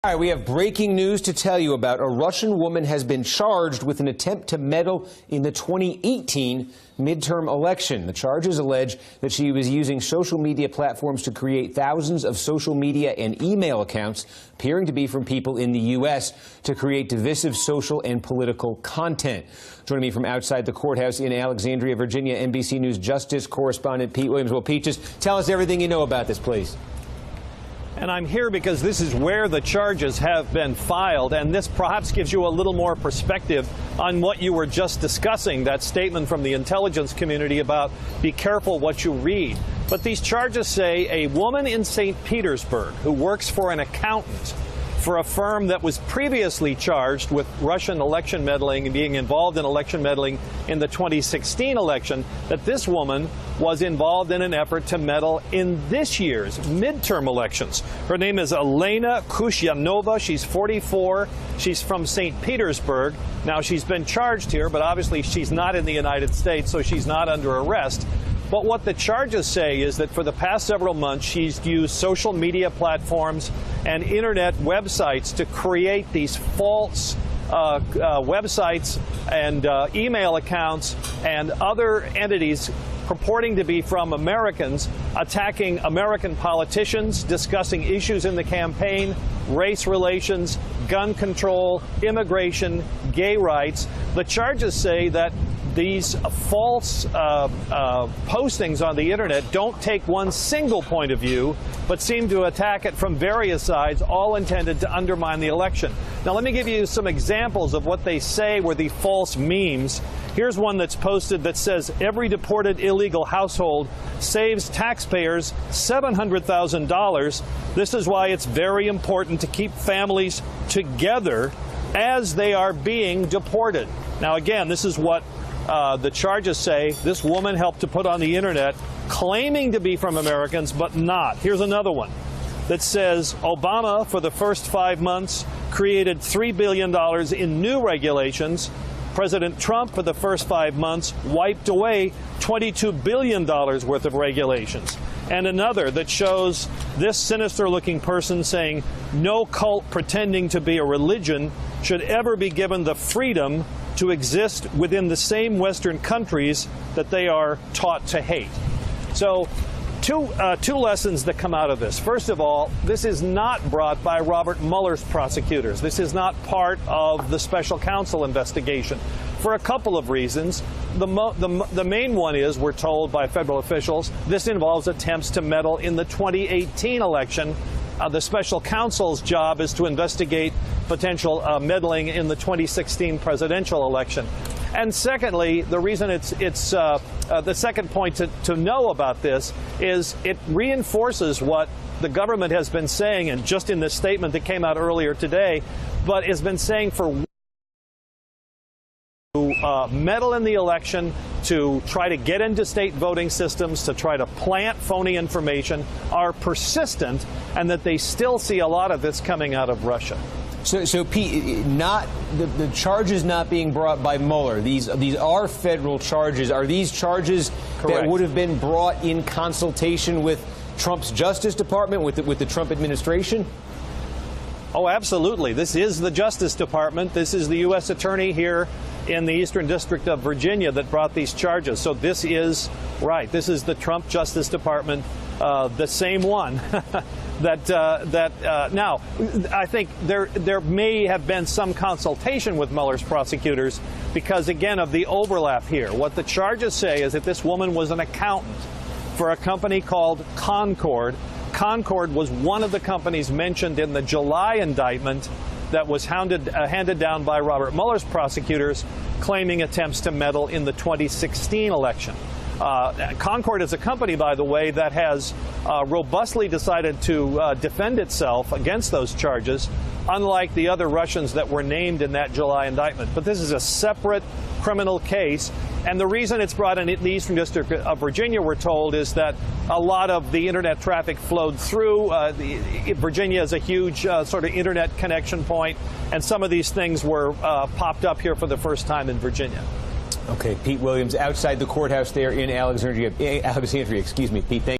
All right, we have breaking news to tell you about. A Russian woman has been charged with an attempt to meddle in the 2018 midterm election. The charges allege that she was using social media platforms to create thousands of social media and email accounts appearing to be from people in the U.S. to create divisive social and political content. Joining me from outside the courthouse in Alexandria, Virginia, NBC News Justice correspondent Pete Williams. Well, Pete, just tell us everything you know about this, please. And I'm here because this is where the charges have been filed, and this perhaps gives you a little more perspective on what you were just discussing, that statement from the intelligence community about be careful what you read. But these charges say a woman in St. Petersburg who works for an accountant for a firm that was previously charged with Russian election meddling and being involved in election meddling in the 2016 election, that this woman was involved in an effort to meddle in this year's midterm elections. Her name is Elena Kushyanova. She's 44. She's from St. Petersburg. Now, she's been charged here, but obviously she's not in the United States, so she's not under arrest. But what the charges say is that for the past several months, she's used social media platforms and internet websites to create these false websites and email accounts and other entities purporting to be from Americans, attacking American politicians, discussing issues in the campaign, race relations, gun control, immigration, gay rights. The charges say that these false postings on the internet don't take one single point of view, but seem to attack it from various sides, all intended to undermine the election. Now, let me give you some examples of what they say were the false memes. Here's one that's posted that says, every deported illegal household saves taxpayers $700,000. This is why it's very important to keep families together as they are being deported. Now, again, this is what the charges say. This woman helped to put on the internet, claiming to be from Americans, but not. Here's another one that says Obama, for the first 5 months, created $3 billion in new regulations. President Trump, for the first 5 months, wiped away $22 billion worth of regulations. And another that shows this sinister-looking person saying no cult pretending to be a religion should ever be given the freedom to exist within the same Western countries that they are taught to hate. So two lessons that come out of this. First of all, this is not brought by Robert Mueller's prosecutors. This is not part of the special counsel investigation for a couple of reasons. The main one is, we're told by federal officials, this involves attempts to meddle in the 2018 election. The special counsel's job is to investigate potential meddling in the 2016 presidential election. And secondly, the reason it's the second point to know about this is it reinforces what the government has been saying, and just in this statement that came out earlier today, but has been saying for to meddle in the election, to try to get into state voting systems, to try to plant phony information, are persistent, and that they still see a lot of this coming out of Russia. So Pete, not the charges not being brought by Mueller. These are federal charges. Are these charges Correct. That would have been brought in consultation with Trump's Justice Department, with the Trump administration? Oh, absolutely. This is the Justice Department. This is the U.S. Attorney here in the Eastern District of Virginia that brought these charges. So this is right. This is the Trump Justice Department, the same one. Now, I think there may have been some consultation with Mueller's prosecutors because, again, of the overlap here. What the charges say is that this woman was an accountant for a company called Concord. Concord was one of the companies mentioned in the July indictment that was handed down by Robert Mueller's prosecutors, claiming attempts to meddle in the 2016 election. Concord is a company, by the way, that has robustly decided to defend itself against those charges, unlike the other Russians that were named in that July indictment. But this is a separate criminal case, and the reason it's brought in the Eastern District of Virginia, we're told, is that a lot of the internet traffic flowed through. Virginia is a huge sort of internet connection point, and some of these things were popped up here for the first time in Virginia. Okay, Pete Williams, outside the courthouse there in Alexandria. Excuse me, Pete. Thank you.